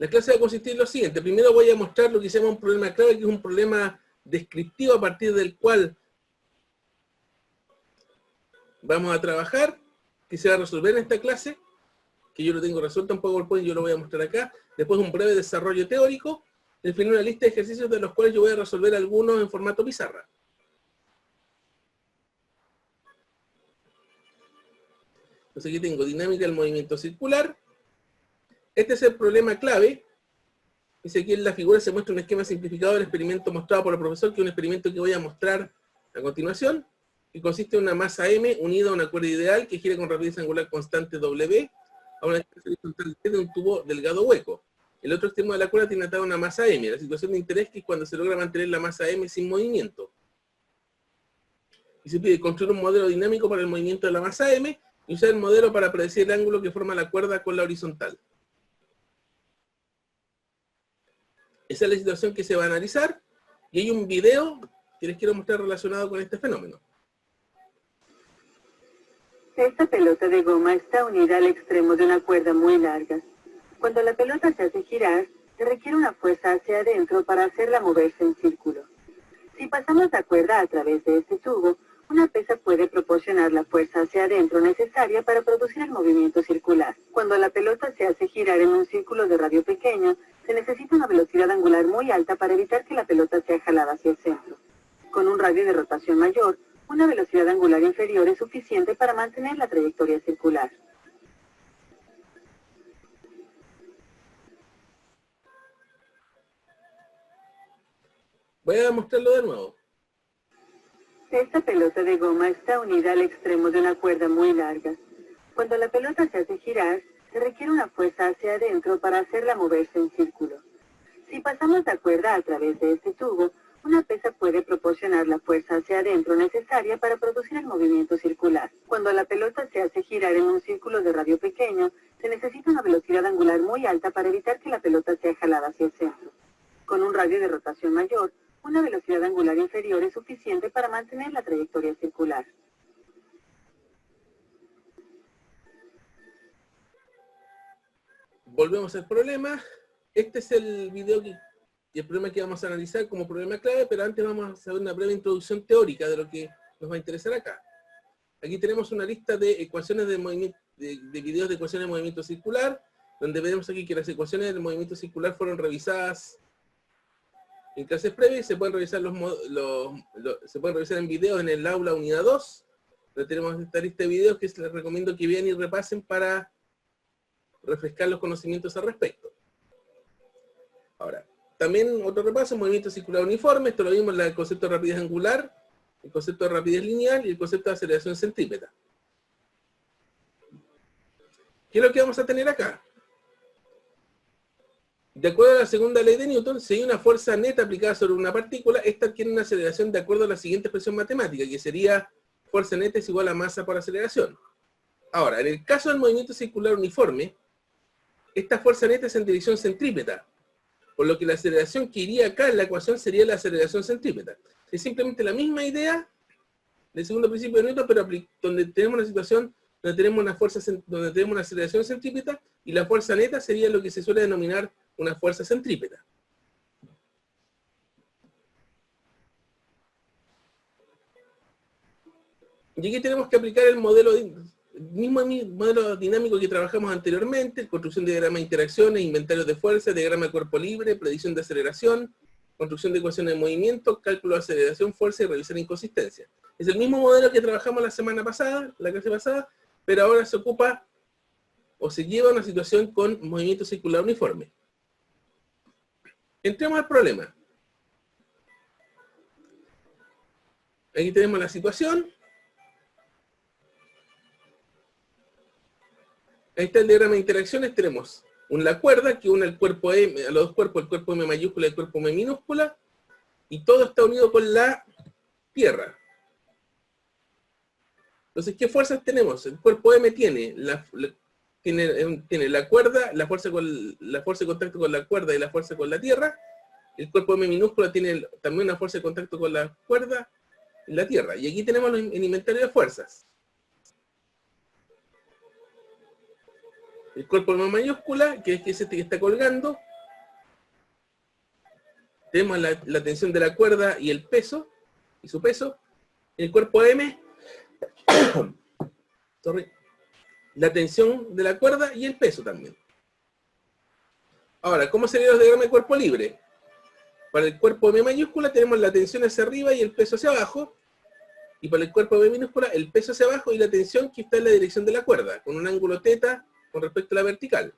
La clase va a consistir en lo siguiente. Primero voy a mostrar lo que se llama un problema clave, que es un problema descriptivo a partir del cual vamos a trabajar, que se va a resolver en esta clase, que yo lo tengo resuelto en PowerPoint, yo lo voy a mostrar acá. Después un breve desarrollo teórico. Al final una lista de ejercicios de los cuales yo voy a resolver algunos en formato pizarra. Entonces aquí tengo dinámica del movimiento circular. Este es el problema clave. Dice aquí en la figura se muestra un esquema simplificado del experimento mostrado por el profesor, que es un experimento que voy a mostrar a continuación, que consiste en una masa M unida a una cuerda ideal que gira con rapidez angular constante W a una distancia horizontal de un tubo delgado hueco. El otro extremo de la cuerda tiene atada una masa M. La situación de interés es cuando se logra mantener la masa M sin movimiento. Y se pide construir un modelo dinámico para el movimiento de la masa M y usar el modelo para predecir el ángulo que forma la cuerda con la horizontal. Esa es la situación que se va a analizar, y hay un video que les quiero mostrar relacionado con este fenómeno. Esta pelota de goma está unida al extremo de una cuerda muy larga. Cuando la pelota se hace girar, se requiere una fuerza hacia adentro para hacerla moverse en círculo. Si pasamos la cuerda a través de este tubo, una pesa puede proporcionar la fuerza hacia adentro necesaria para producir el movimiento circular. Cuando la pelota se hace girar en un círculo de radio pequeño, se necesita una velocidad angular muy alta para evitar que la pelota sea jalada hacia el centro. Con un radio de rotación mayor, una velocidad angular inferior es suficiente para mantener la trayectoria circular. Voy a mostrarlo de nuevo. Esta pelota de goma está unida al extremo de una cuerda muy larga. Cuando la pelota se hace girar, se requiere una fuerza hacia adentro para hacerla moverse en círculo. Si pasamos la cuerda a través de este tubo, una pesa puede proporcionar la fuerza hacia adentro necesaria para producir el movimiento circular. Cuando la pelota se hace girar en un círculo de radio pequeño, se necesita una velocidad angular muy alta para evitar que la pelota sea jalada hacia el centro. Con un radio de rotación mayor, una velocidad angular inferior es suficiente para mantener la trayectoria circular. Volvemos al problema. Este es el video y el problema que vamos a analizar como problema clave, pero antes vamos a hacer una breve introducción teórica de lo que nos va a interesar acá. Aquí tenemos una lista de ecuaciones de movimiento, de videos de ecuaciones de movimiento circular, donde veremos aquí que las ecuaciones del movimiento circular fueron revisadas en clases previas. Se pueden revisar se pueden revisar en videos en el aula unidad 2. Donde tenemos esta lista de videos que les recomiendo que vean y repasen para refrescar los conocimientos al respecto. Ahora, también otro repaso, movimiento circular uniforme. Esto lo vimos en el concepto de rapidez angular, el concepto de rapidez lineal y el concepto de aceleración centrípeta. ¿Qué es lo que vamos a tener acá? De acuerdo a la segunda ley de Newton, si hay una fuerza neta aplicada sobre una partícula, esta adquiere una aceleración de acuerdo a la siguiente expresión matemática, que sería fuerza neta es igual a masa por aceleración. Ahora, en el caso del movimiento circular uniforme, esta fuerza neta es en dirección centrípeta, por lo que la aceleración que iría acá en la ecuación sería la aceleración centrípeta. Es simplemente la misma idea del segundo principio de Newton, pero donde tenemos una situación donde tenemos una fuerza, donde tenemos una aceleración centrípeta, y la fuerza neta sería lo que se suele denominar una fuerza centrípeta. Y aquí tenemos que aplicar el mismo modelo dinámico que trabajamos anteriormente: construcción de diagrama de interacciones, inventarios de fuerza, diagrama de cuerpo libre, predicción de aceleración, construcción de ecuaciones de movimiento, cálculo de aceleración, fuerza y revisar inconsistencia. Es el mismo modelo que trabajamos la semana pasada, la clase pasada, pero ahora se ocupa o se lleva a una situación con movimiento circular uniforme. Entremos al problema. Aquí tenemos la situación. Ahí está el diagrama de interacciones. Tenemos la cuerda que une el cuerpo M, a los dos cuerpos, el cuerpo M mayúscula y el cuerpo M minúscula, y todo está unido con la Tierra. Entonces, ¿qué fuerzas tenemos? El cuerpo M tiene la cuerda, la fuerza de contacto con la cuerda y la fuerza con la Tierra. El cuerpo M minúscula tiene también una fuerza de contacto con la cuerda y la Tierra. Y aquí tenemos el inventario de fuerzas. El cuerpo M mayúscula, que es este que está colgando, tenemos la tensión de la cuerda y el peso, y su peso. En el cuerpo M, la tensión de la cuerda y el peso también. Ahora, ¿cómo sería los diagramas de cuerpo libre? Para el cuerpo M mayúscula tenemos la tensión hacia arriba y el peso hacia abajo. Y para el cuerpo M minúscula, el peso hacia abajo y la tensión que está en la dirección de la cuerda, con un ángulo θ con respecto a la vertical.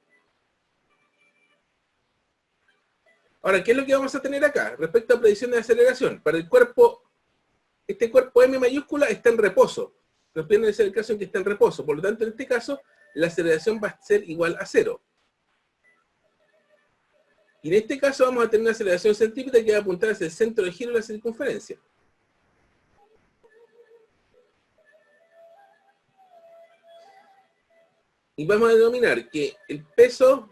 Ahora, ¿qué es lo que vamos a tener acá? Respecto a predicción de aceleración. Para el cuerpo, este cuerpo M mayúscula está en reposo. Nos viene ser el caso en que está en reposo. Por lo tanto, en este caso, la aceleración va a ser igual a 0. Y en este caso vamos a tener una aceleración centrípeta que va a apuntar hacia el centro de giro de la circunferencia. Y vamos a denominar que el peso,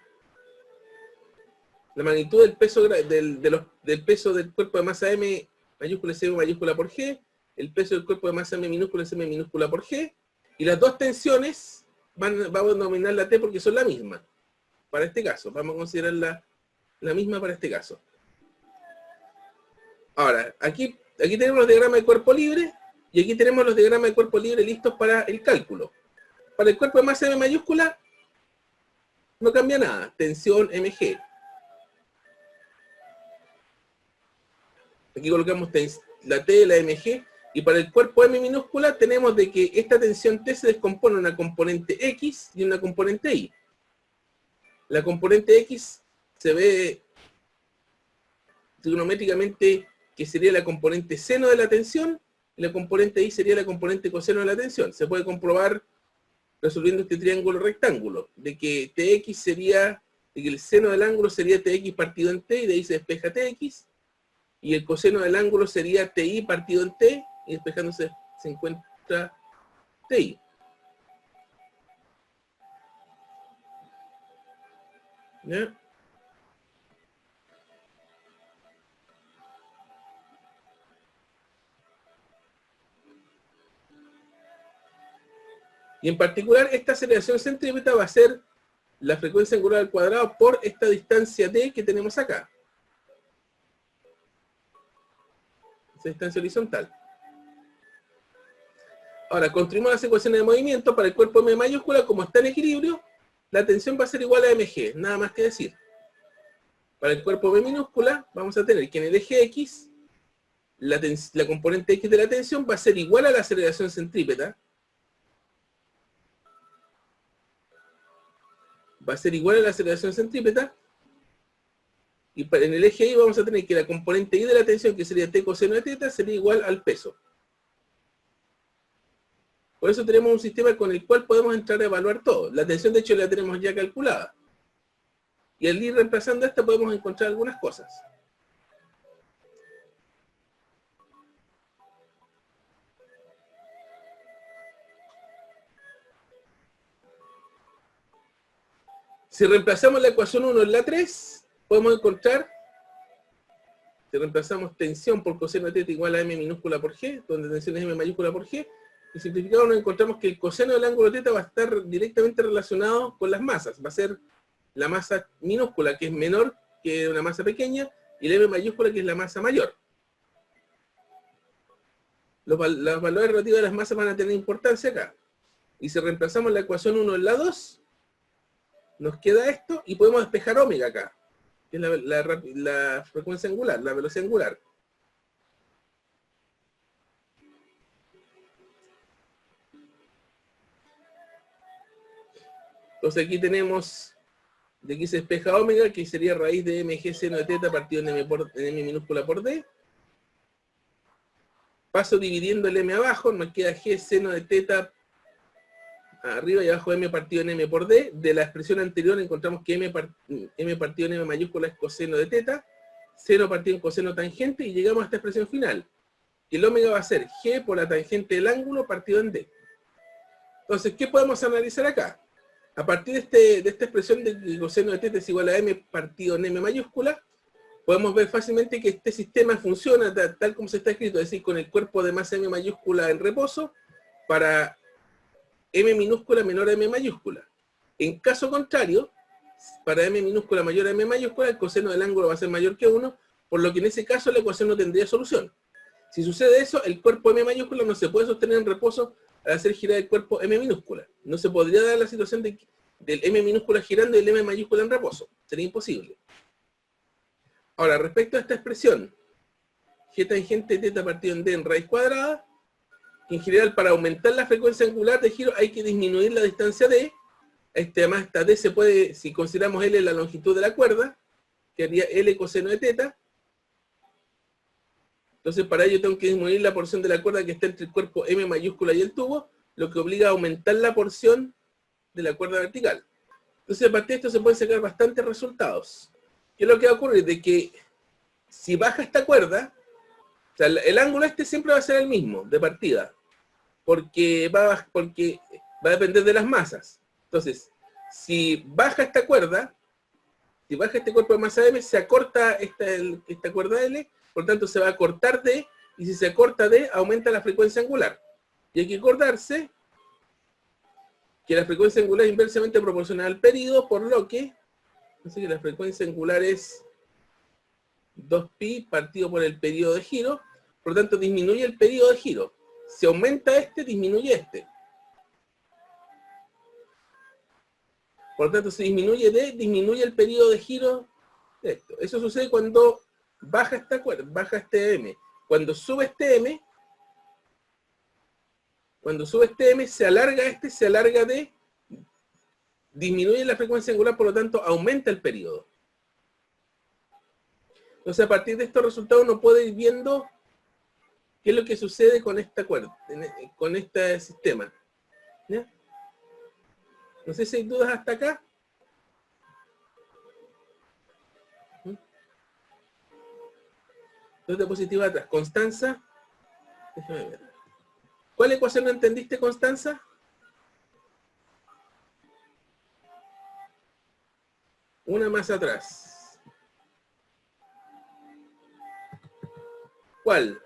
la magnitud del peso del peso del cuerpo de masa M mayúscula es M mayúscula por G, el peso del cuerpo de masa M minúscula es M minúscula por G, y las dos tensiones vamos a denominar la T porque son la misma. Para este caso, vamos a considerar la misma para este caso. Ahora, aquí tenemos los diagramas de cuerpo libre, y aquí tenemos los diagramas de cuerpo libre listos para el cálculo. Para el cuerpo de masa M mayúscula, no cambia nada, tensión mg. Aquí colocamos la T de la mg, y para el cuerpo M minúscula tenemos de que esta tensión T se descompone en una componente X y una componente Y. La componente X se ve trigonométricamente que sería la componente seno de la tensión, y la componente Y sería la componente coseno de la tensión. Se puede comprobar resolviendo este triángulo rectángulo, de que Tx sería, de que el seno del ángulo sería Tx partido en T, y de ahí se despeja Tx, y el coseno del ángulo sería Ti partido en T, y despejándose se encuentra Ti. ¿Ya? Y en particular, esta aceleración centrípeta va a ser la frecuencia angular al cuadrado por esta distancia d que tenemos acá. Esa distancia horizontal. Ahora, construimos las ecuaciones de movimiento para el cuerpo M mayúscula. Como está en equilibrio, la tensión va a ser igual a mg, nada más que decir. Para el cuerpo M minúscula, vamos a tener que en el eje X, la componente X de la tensión va a ser igual a la aceleración centrípeta. Va a ser igual a la aceleración centrípeta, y en el eje Y vamos a tener que la componente Y de la tensión, que sería T coseno de θ, sería igual al peso. Por eso tenemos un sistema con el cual podemos entrar a evaluar todo. La tensión, de hecho, la tenemos ya calculada. Y al ir reemplazando esta podemos encontrar algunas cosas. Si reemplazamos la ecuación 1 en la 3, podemos encontrar, si reemplazamos tensión por coseno de θ igual a m minúscula por g, donde tensión es m mayúscula por g, y simplificado nos encontramos que el coseno del ángulo θ va a estar directamente relacionado con las masas. Va a ser la masa minúscula, que es menor que una masa pequeña, y la m mayúscula, que es la masa mayor. Los valores relativos a las masas van a tener importancia acá. Y si reemplazamos la ecuación 1 en la 2, nos queda esto, y podemos despejar omega acá, que es la frecuencia angular, la velocidad angular. Entonces aquí tenemos, de aquí se despeja omega, que sería raíz de mg seno de θ partido en m minúscula por d. Paso dividiendo el m abajo, nos queda g seno de θ arriba y abajo m partido en m por d. De la expresión anterior encontramos que m partido en m mayúscula es coseno de θ, seno partido en coseno tangente, y llegamos a esta expresión final. El omega va a ser g por la tangente del ángulo partido en d. Entonces, ¿qué podemos analizar acá? A partir de esta expresión de que coseno de θ es igual a m partido en m mayúscula, podemos ver fácilmente que este sistema funciona tal como se está escrito, es decir, con el cuerpo de masa m mayúscula en reposo, para m minúscula menor a m mayúscula. En caso contrario, para m minúscula mayor a m mayúscula, el coseno del ángulo va a ser mayor que 1, por lo que en ese caso la ecuación no tendría solución. Si sucede eso, el cuerpo M mayúscula no se puede sostener en reposo al hacer girar el cuerpo M minúscula. No se podría dar la situación del M minúscula girando y el M mayúscula en reposo. Sería imposible. Ahora, respecto a esta expresión, G tangente teta partido en D en raíz cuadrada, en general para aumentar la frecuencia angular de giro hay que disminuir la distancia D. Además, esta D se puede, si consideramos L la longitud de la cuerda, que haría L coseno de teta. Entonces, para ello tengo que disminuir la porción de la cuerda que está entre el cuerpo M mayúscula y el tubo, lo que obliga a aumentar la porción de la cuerda vertical. Entonces, a partir de esto se pueden sacar bastantes resultados. ¿Qué es lo que va a ocurrir? De que si baja esta cuerda, o sea, el ángulo este siempre va a ser el mismo, de partida, porque va a depender de las masas. Entonces, si baja esta cuerda, si baja este cuerpo de masa M, se acorta esta cuerda L, por tanto se va a cortar D, y si se acorta D, aumenta la frecuencia angular. Y hay que acordarse que la frecuencia angular es inversamente proporcional al periodo, por lo que, así que la frecuencia angular es 2pi partido por el periodo de giro, por lo tanto disminuye el periodo de giro. Si aumenta este, disminuye este. Por lo tanto, si disminuye D, disminuye el periodo de giro de esto. Eso sucede cuando baja esta cuerda, baja este M. Cuando sube este M, se alarga se alarga D, disminuye la frecuencia angular, por lo tanto, aumenta el periodo. Entonces, a partir de estos resultados uno puede ir viendo qué es lo que sucede con esta cuerda, con este sistema. ¿Ya? No sé si hay dudas hasta acá. Dos diapositivas atrás. Constanza. Déjame ver. ¿Cuál ecuación no entendiste, Constanza? Una más atrás. ¿Cuál?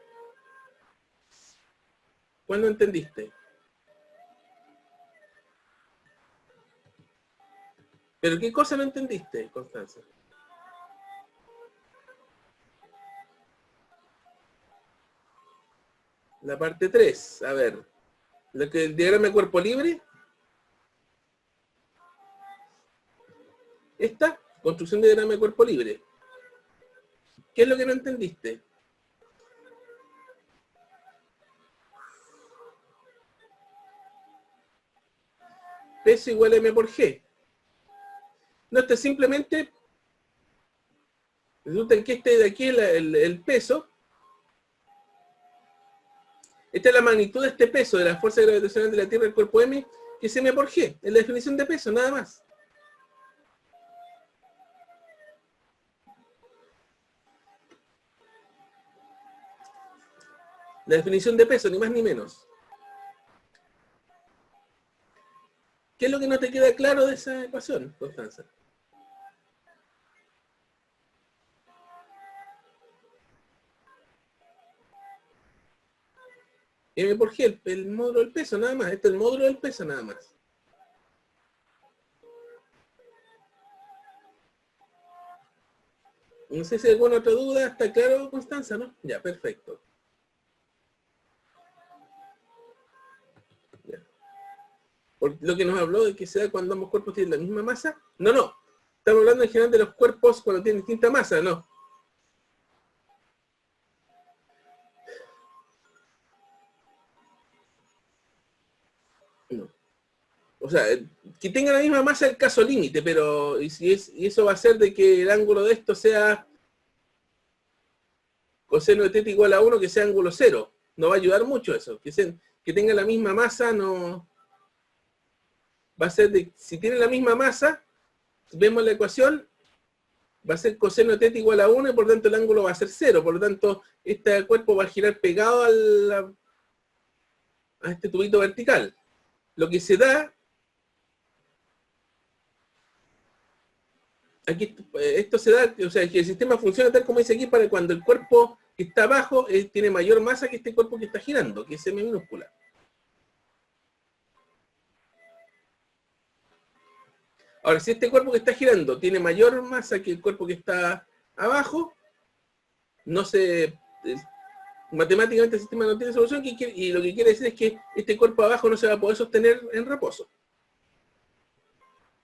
¿Cuál no entendiste? ¿Pero qué cosa no entendiste, Constanza? La parte 3, a ver. El diagrama de cuerpo libre. Esta, construcción de diagrama de cuerpo libre. ¿Qué es lo que no entendiste? Peso igual a M por G. No, este simplemente resulta que este de aquí, el peso, esta es la magnitud de este peso, de la fuerza gravitacional de la Tierra del cuerpo M, que es M por G. Es la definición de peso, nada más. La definición de peso, ni más ni menos. ¿Qué es lo que no te queda claro de esa ecuación, Constanza? M por G, el módulo del peso, nada más. Este es el módulo del peso, nada más. No sé si hay alguna otra duda. ¿Está claro, Constanza, no? Ya, perfecto. Ya. Por lo que nos habló de que se da cuando ambos cuerpos tienen la misma masa. No, no. Estamos hablando en general de los cuerpos cuando tienen distinta masa, no. No. O sea, que tenga la misma masa es el caso límite, pero y eso va a hacer de que el ángulo de esto sea coseno de θ igual a 1, que sea ángulo 0. No va a ayudar mucho eso. Que tenga la misma masa no... Va a ser de... Si tiene la misma masa, vemos la ecuación, va a ser coseno de θ igual a 1 y por tanto el ángulo va a ser 0. Por lo tanto, este cuerpo va a girar pegado a este tubito vertical. Lo que se da... Aquí esto se da, o sea, que el sistema funciona tal como dice aquí para cuando el cuerpo que está abajo tiene mayor masa que este cuerpo que está girando, que es M minúscula. Ahora, si este cuerpo que está girando tiene mayor masa que el cuerpo que está abajo, no se... matemáticamente el sistema no tiene solución, y lo que quiere decir es que este cuerpo abajo no se va a poder sostener en reposo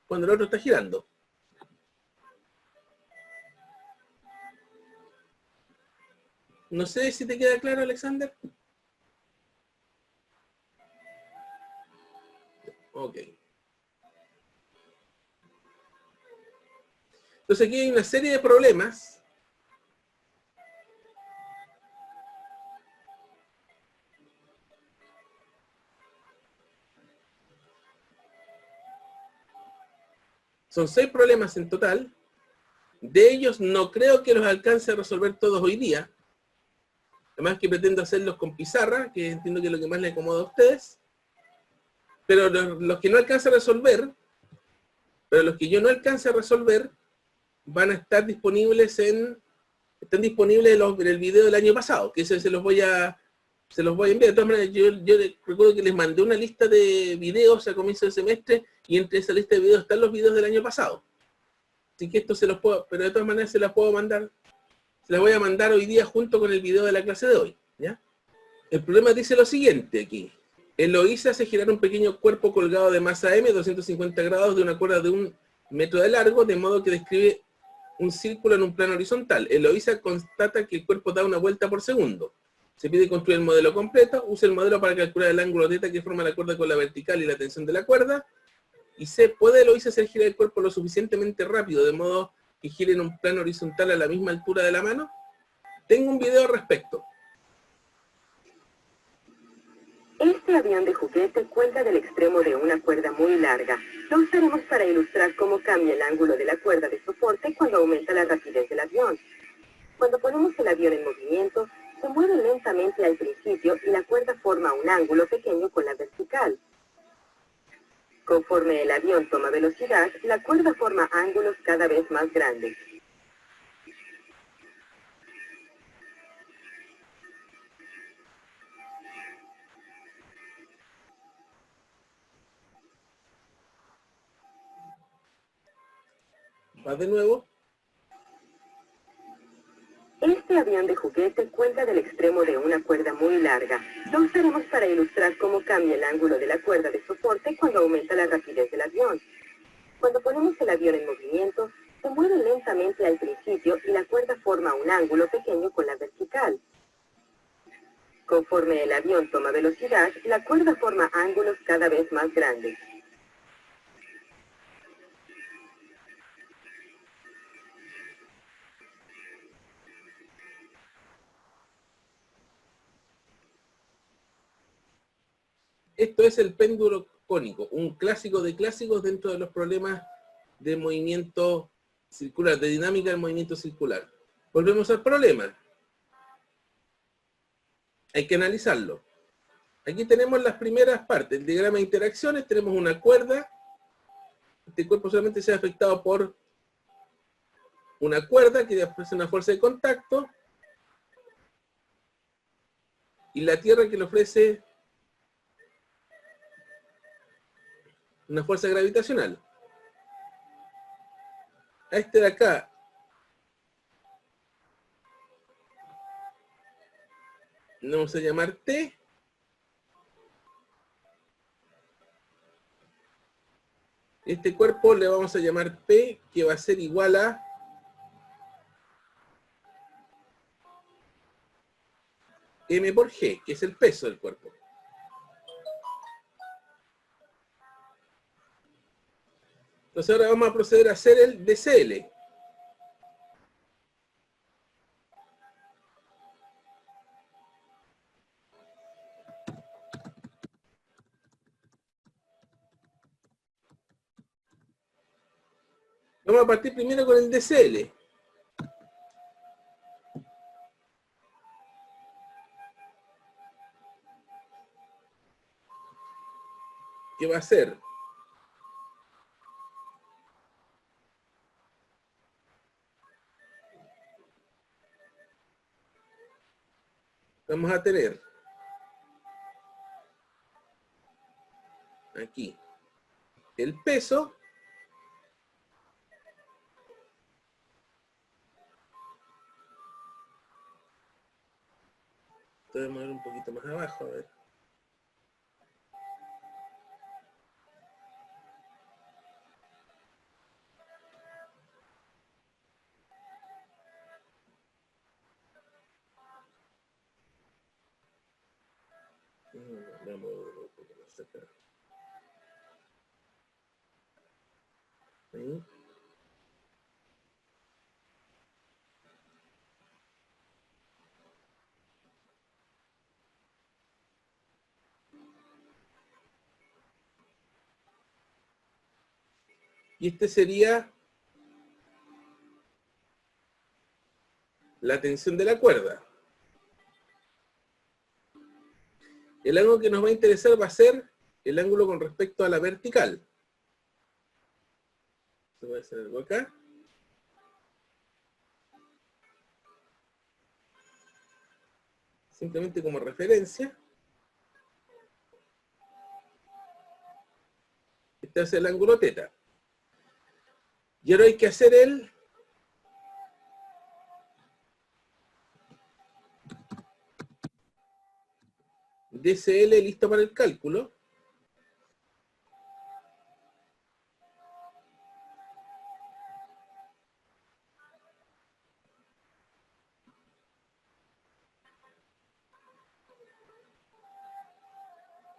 cuando el otro está girando. No sé si te queda claro, Alexander. Ok. Entonces aquí hay una serie de problemas son 6 problemas en total. De ellos no creo que los alcance a resolver todos hoy día. Además que pretendo hacerlos con pizarra, que entiendo que es lo que más les acomoda a ustedes. Pero los que no alcance a resolver, pero los que yo no alcance a resolver, van a estar disponibles están disponibles en el video del año pasado, que se los voy a enviar. De todas maneras, yo recuerdo que les mandé una lista de videos a comienzo del semestre, y entre esa lista de videos están los videos del año pasado. Así que esto se los puedo, pero de todas maneras se las puedo mandar, se las voy a mandar hoy día junto con el video de la clase de hoy, ¿ya? El problema dice lo siguiente aquí. El OISA hace girar un pequeño cuerpo colgado de masa M, 250 grados, de una cuerda de 1 metro de largo, de modo que describe un círculo en un plano horizontal. El OISA constata que el cuerpo da una vuelta por segundo. Se pide construir el modelo completo. Usa el modelo para calcular el ángulo θ que forma la cuerda con la vertical y la tensión de la cuerda. Y C, ¿puede el OISA hacer girar el cuerpo lo suficientemente rápido, de modo que gire en un plano horizontal a la misma altura de la mano? Tengo un video al respecto. Este avión de juguete cuelga del extremo de una cuerda muy larga. Lo usaremos para ilustrar cómo cambia el ángulo de la cuerda de soporte cuando aumenta la rapidez del avión. Cuando ponemos el avión en movimiento, se mueve lentamente al principio y la cuerda forma un ángulo pequeño con la vertical. Conforme el avión toma velocidad, la cuerda forma ángulos cada vez más grandes. ¿Va de nuevo? Este avión de juguete cuelga del extremo de una cuerda muy larga. Lo usaremos para ilustrar cómo cambia el ángulo de la cuerda de soporte cuando aumenta la rapidez del avión. Cuando ponemos el avión en movimiento, se mueve lentamente al principio y la cuerda forma un ángulo pequeño con la vertical. Conforme el avión toma velocidad, la cuerda forma ángulos cada vez más grandes. Esto es el péndulo cónico, un clásico de clásicos dentro de los problemas de movimiento circular, de dinámica del movimiento circular. Volvemos al problema. Hay que analizarlo. Aquí tenemos las primeras partes. El diagrama de interacciones, tenemos una cuerda. Este cuerpo solamente se ha afectado por una cuerda que ofrece una fuerza de contacto, y la Tierra que le ofrece una fuerza gravitacional. A este de acá le vamos a llamar T. Este cuerpo le vamos a llamar P, que va a ser igual a M por G, que es el peso del cuerpo. Entonces ahora vamos a proceder a hacer el DCL. Vamos a partir primero con el DCL. Que va a ser vamos a tener aquí el peso Voy a mover un poquito más abajo, a ver. Voy a mover un poco más acá. Ahí. Y este sería la tensión de la cuerda. El ángulo que nos va a interesar va a ser el ángulo con respecto a la vertical. Voy a hacer algo acá. Simplemente como referencia. Este es el ángulo teta. Y ahora hay que hacer el DCL listo para el cálculo.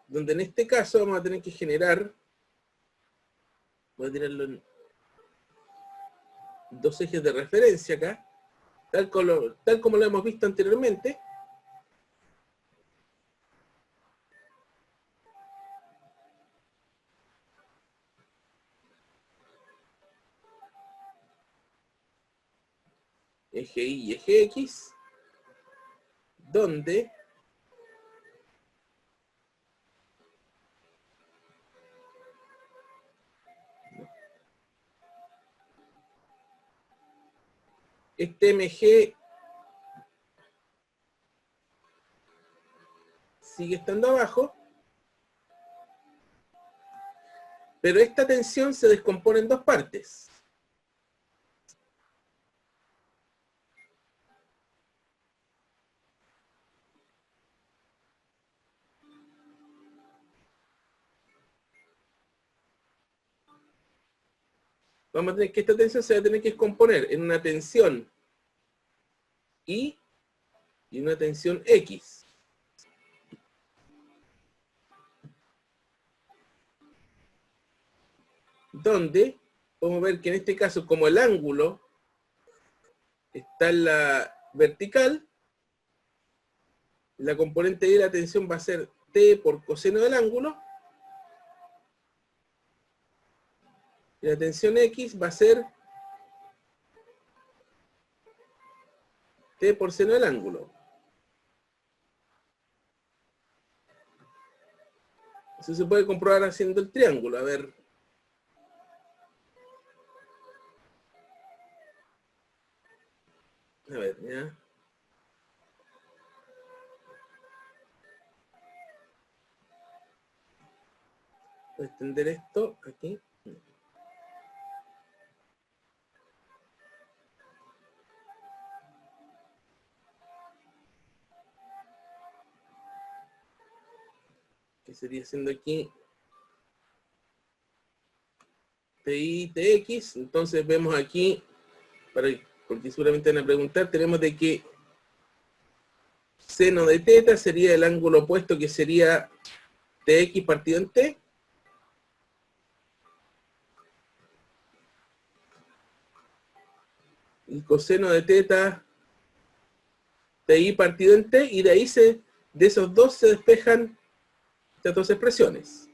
Donde en este caso vamos a tener que generar, voy a tirarlo en dos ejes de referencia acá, tal como lo hemos visto anteriormente. Eje Y y eje X, donde este MG sigue estando abajo, pero esta tensión se descompone en dos partes. Vamos a tener que esta tensión se va a tener que descomponer en una tensión Y y una tensión X. Donde podemos ver que en este caso, como el ángulo está en la vertical, la componente de la tensión va a ser T por coseno del ángulo, y la tensión X va a ser T por seno del ángulo. Eso se puede comprobar haciendo el triángulo. A ver. A ver, ya. Voy a extender esto aquí. Que sería siendo aquí TI, TX. Entonces vemos aquí, porque seguramente van a preguntar, tenemos de que seno de teta sería el ángulo opuesto, que sería TX partido en T. Y coseno de teta, TI partido en T, y de ahí de esos dos se despejan estas dos expresiones.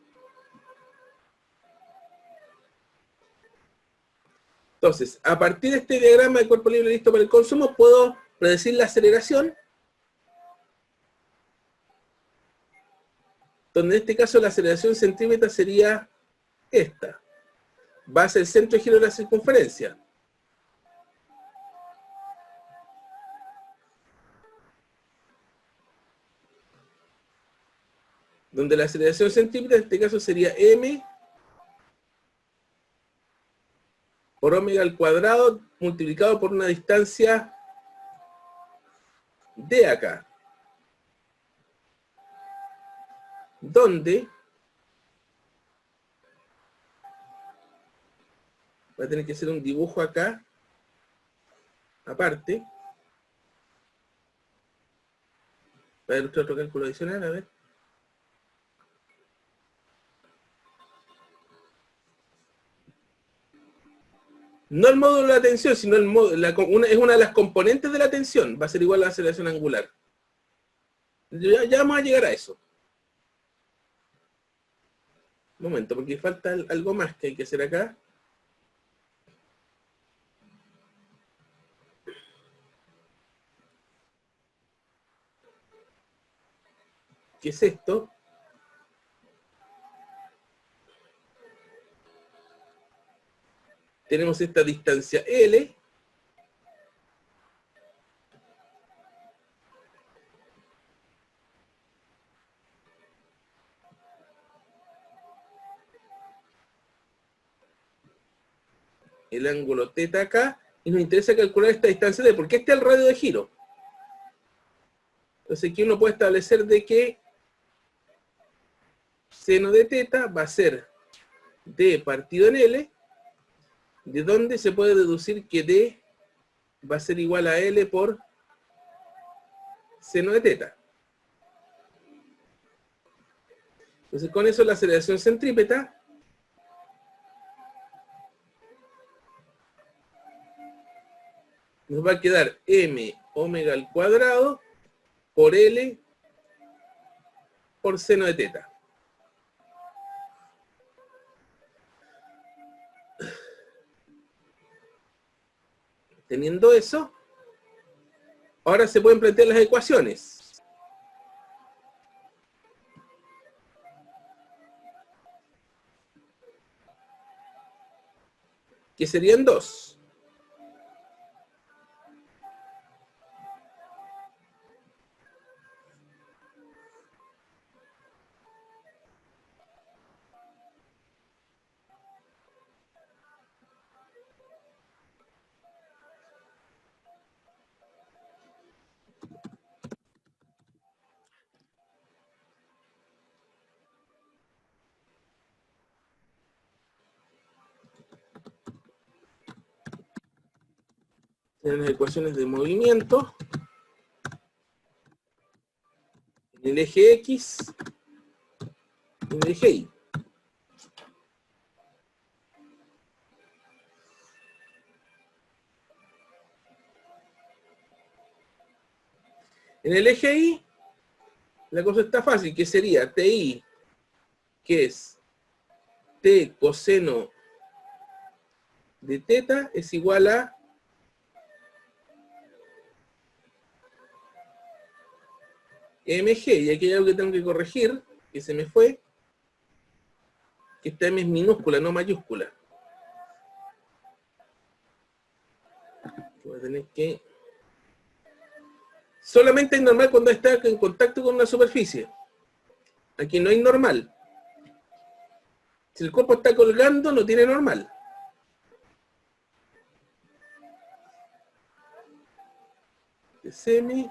Entonces, a partir de este diagrama de cuerpo libre listo para el consumo, puedo predecir la aceleración, donde en este caso la aceleración centrípeta sería esta. Va a ser el centro de giro de la circunferencia. Donde la aceleración centrípeta en este caso sería m por omega al cuadrado multiplicado por una distancia d acá. donde va a tener que hacer un dibujo acá, aparte. Va a haber otro cálculo adicional, a ver. No el módulo de la tensión, sino el es una de las componentes de la tensión. Va a ser igual a la aceleración angular. Ya vamos a llegar a eso. Un momento, porque falta algo más que hay que hacer acá. ¿Qué es esto? Tenemos esta distancia L. El ángulo θ acá. Y nos interesa calcular esta distancia D, porque este es el radio de giro. Entonces aquí uno puede establecer de que seno de θ va a ser D partido en L, de donde se puede deducir que D va a ser igual a L por seno de θ. Entonces con eso la aceleración centrípeta nos va a quedar m omega al cuadrado por L por seno de θ. Teniendo eso, ahora se pueden plantear las ecuaciones. Que serían dos. En las ecuaciones de movimiento, en el eje X, en el eje Y. En el eje Y, la cosa está fácil, que sería TI, que es T coseno de θ, es igual a mg, y aquí hay algo que tengo que corregir, que se me fue, que esta m es minúscula, no mayúscula. Voy a tener que... Solamente es normal cuando está en contacto con una superficie. Aquí no hay normal. Si el cuerpo está colgando, no tiene normal. De semi...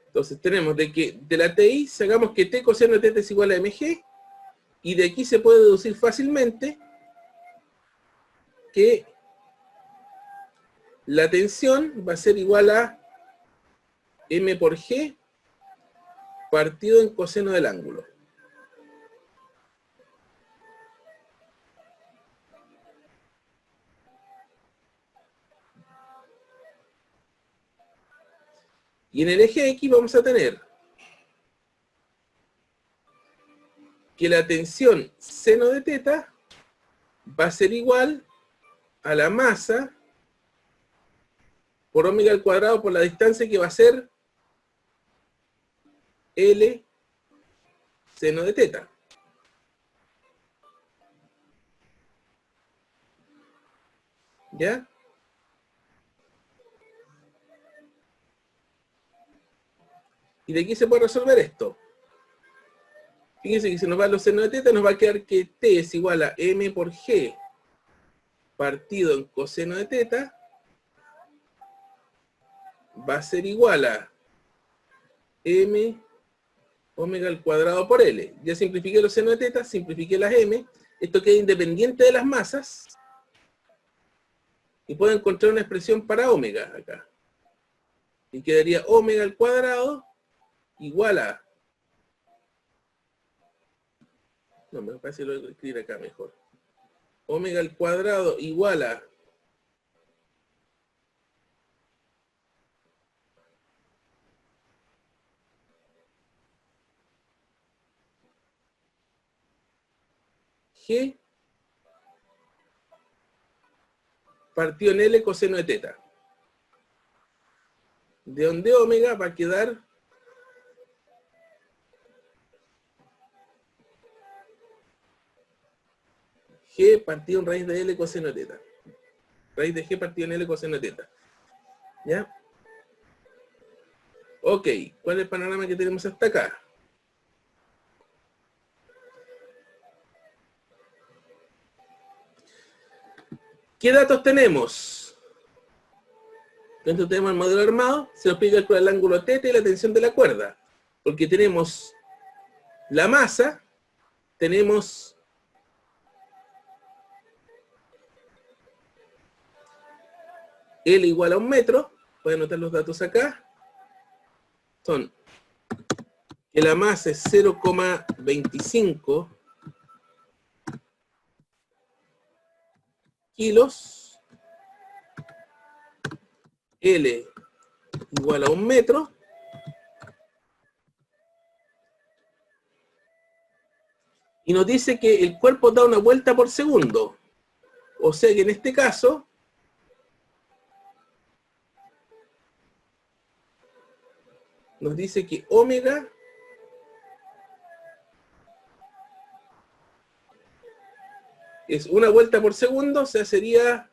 Entonces tenemos de que de la TI sacamos que T coseno de θ es igual a mg, y de aquí se puede deducir fácilmente que la tensión va a ser igual a m por g partido en coseno del ángulo. Y en el eje X vamos a tener que la tensión seno de θ va a ser igual a la masa por omega al cuadrado por la distancia, que va a ser L seno de θ. ¿Ya? Y de aquí se puede resolver esto. Fíjense que si nos va los senos de θ, nos va a quedar que T es igual a m por g partido en coseno de θ, va a ser igual a m omega al cuadrado por L. Ya simplifiqué los seno de teta, simplifiqué las m. Esto queda independiente de las masas. Y puedo encontrar una expresión para omega acá. Y quedaría omega al cuadrado igual a... No, me parece que lo voy a escribir acá mejor. Omega al cuadrado igual a... G partido en L coseno de teta. De donde omega va a quedar G partido en raíz de L coseno de teta. Raíz de G partido en L coseno de teta. ¿Ya? Ok, ¿cuál es el panorama que tenemos hasta acá? ¿Qué datos tenemos? Entonces tenemos el modelo armado, se nos pide calcular el ángulo θ y la tensión de la cuerda. Porque tenemos la masa, tenemos L igual a 1 metro, voy a anotar los datos acá, son que la masa es 0,25 kilos, L igual a 1 metro, y nos dice que el cuerpo da una vuelta por segundo, o sea que en este caso, nos dice que omega es una vuelta por segundo, o sea, sería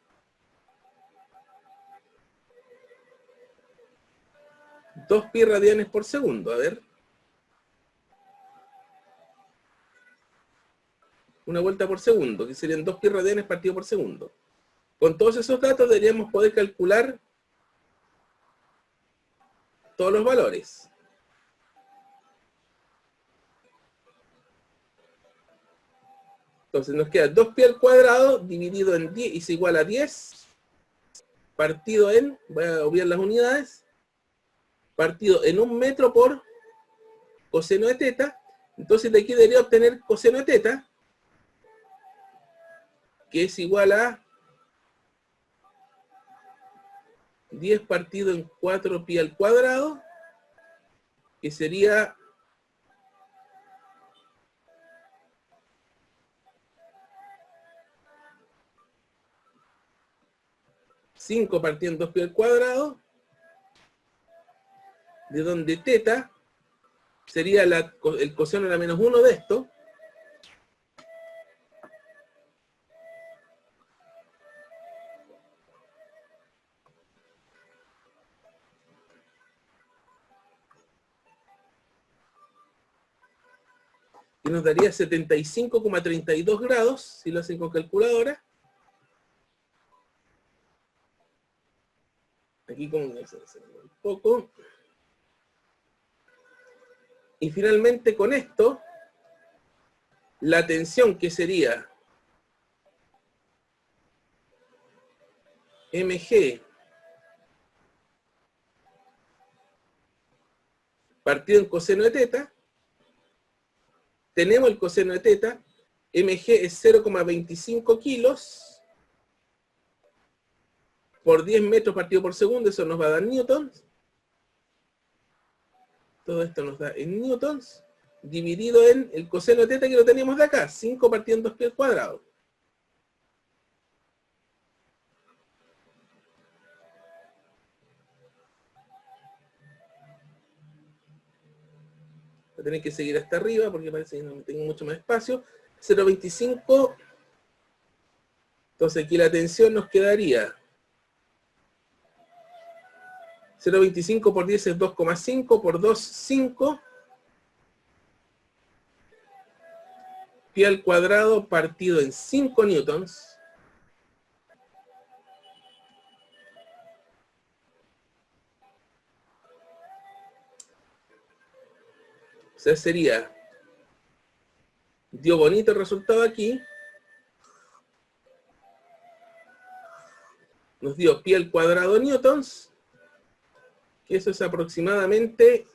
2 pi radianes por segundo. A ver. Una vuelta por segundo, que serían 2 pi radianes partido por segundo. Con todos esos datos deberíamos poder calcular todos los valores. Entonces nos queda 2 pi al cuadrado dividido en 10 es igual a 10 partido en, voy a obviar las unidades, partido en 1 metro por coseno de teta. Entonces de aquí debería obtener coseno de teta, que es igual a 10 partido en 4 pi al cuadrado, que sería 5 partido en 2 pi al cuadrado, de donde teta sería el coseno de la menos 1 de esto, y nos daría 75,32 grados, si lo hacen con calculadora. Aquí como un poco. Y finalmente con esto, la tensión que sería mg partido en coseno de teta, tenemos el coseno de teta, mg es 0,25 kilos por 10 metros partido por segundo, eso nos va a dar newtons. Todo esto nos da en newtons, dividido en el coseno de teta que lo teníamos de acá, 5 partido en 2 pi al cuadrado. Voy a tener que seguir hasta arriba porque parece que no tengo mucho más espacio. 0,25. Entonces aquí la tensión nos quedaría 0,25 por 10 es 2,5, por 2, 5. Pi al cuadrado partido en 5 newtons. sea, sería, dio bonito el resultado aquí. Nos dio pi al cuadrado newtons, que eso es aproximadamente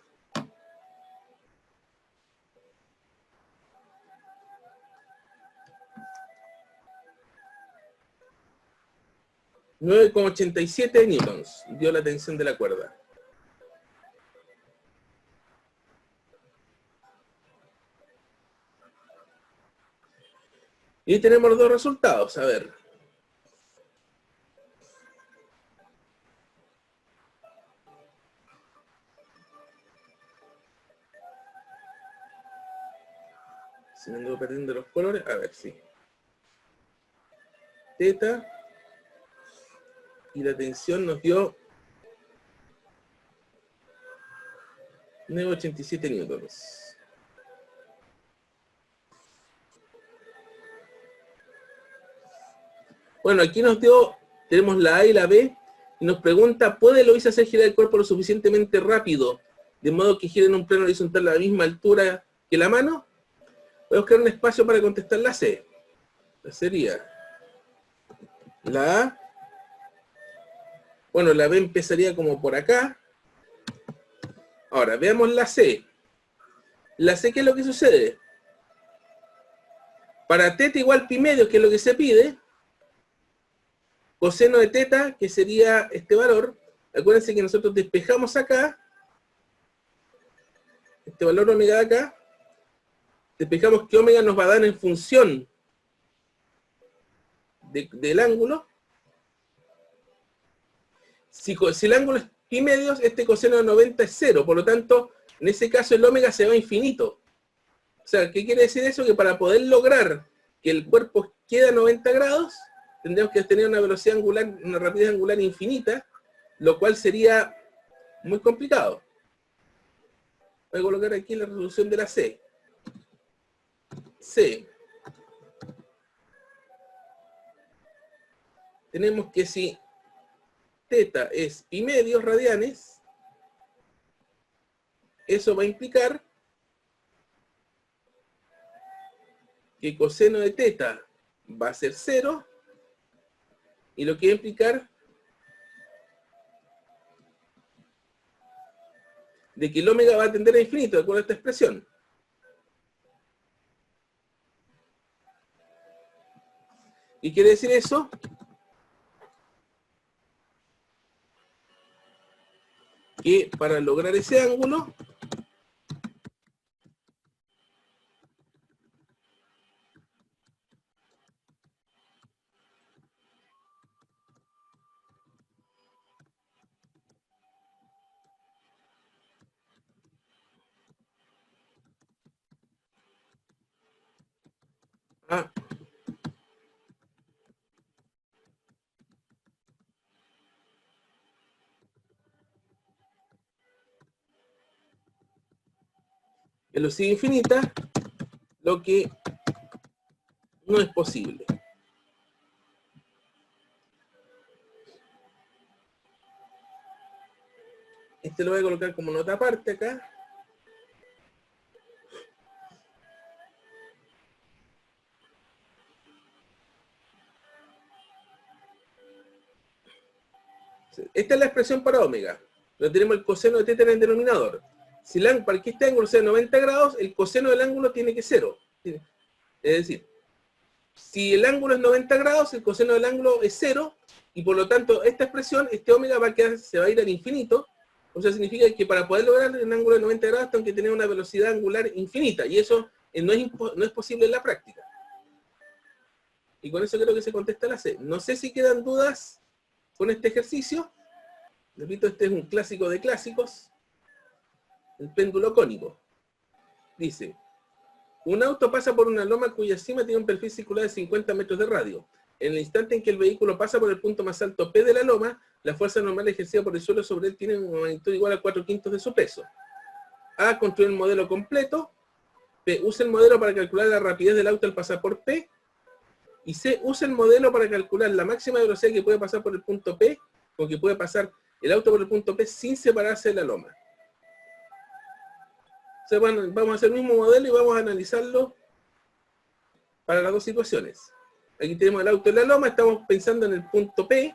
9,87 newtons, dio la tensión de la cuerda. Y ahí tenemos los dos resultados, a ver. Si me ando perdiendo los colores, a ver, sí. Teta. Y la tensión nos dio 9,87 newtons. Bueno, aquí nos dio, tenemos la A y la B, y nos pregunta, ¿puede Lois hacer girar el cuerpo lo suficientemente rápido, de modo que gire en un plano horizontal a la misma altura que la mano? Voy a buscar un espacio para contestar la C. Sería la A. Bueno, la B empezaría como por acá. Ahora, veamos la C. La C, ¿qué es lo que sucede? Para teta igual pi medios, que es lo que se pide, coseno de teta, que sería este valor, acuérdense que nosotros despejamos acá, este valor omega de acá, despejamos que omega nos va a dar en función del ángulo. Si el ángulo es pi medios, este coseno de 90 es 0, por lo tanto, en ese caso el omega se va a infinito. O sea, ¿qué quiere decir eso? Que para poder lograr que el cuerpo quede a 90 grados, tendríamos que tener una velocidad angular, una rapidez angular infinita, lo cual sería muy complicado. Voy a colocar aquí la resolución de la C. C. Tenemos que si teta es pi medios radianes, eso va a implicar que coseno de teta va a ser 0, y lo que va a implicar de que el omega va a tender a infinito, de acuerdo a esta expresión. ¿Y quiere decir eso? Que para lograr ese ángulo, velocidad infinita, lo que no es posible. Este lo voy a colocar como nota aparte acá. Esta es la expresión para omega. Pero tenemos el coseno de teta en el denominador. Si para que este ángulo sea 90 grados, el coseno del ángulo tiene que ser 0. Es decir, si el ángulo es 90 grados, el coseno del ángulo es 0, y por lo tanto esta expresión, este omega se va a ir al infinito. O sea, significa que para poder lograr un ángulo de 90 grados tengo que tener una velocidad angular infinita, y eso no es posible en la práctica. Y con eso creo que se contesta la C. No sé si quedan dudas con este ejercicio. Repito, este es un clásico de clásicos. El péndulo cónico. Dice, un auto pasa por una loma cuya cima tiene un perfil circular de 50 metros de radio. En el instante en que el vehículo pasa por el punto más alto P de la loma, la fuerza normal ejercida por el suelo sobre él tiene una magnitud igual a 4/5 de su peso. A, construye el modelo completo. P, usa el modelo para calcular la rapidez del auto al pasar por P. Y C, usa el modelo para calcular la máxima velocidad que puede pasar por el punto P, con que puede pasar el auto por el punto P sin separarse de la loma. sea, bueno, vamos a hacer el mismo modelo y vamos a analizarlo para las dos situaciones. Aquí tenemos el auto en la loma, estamos pensando en el punto P.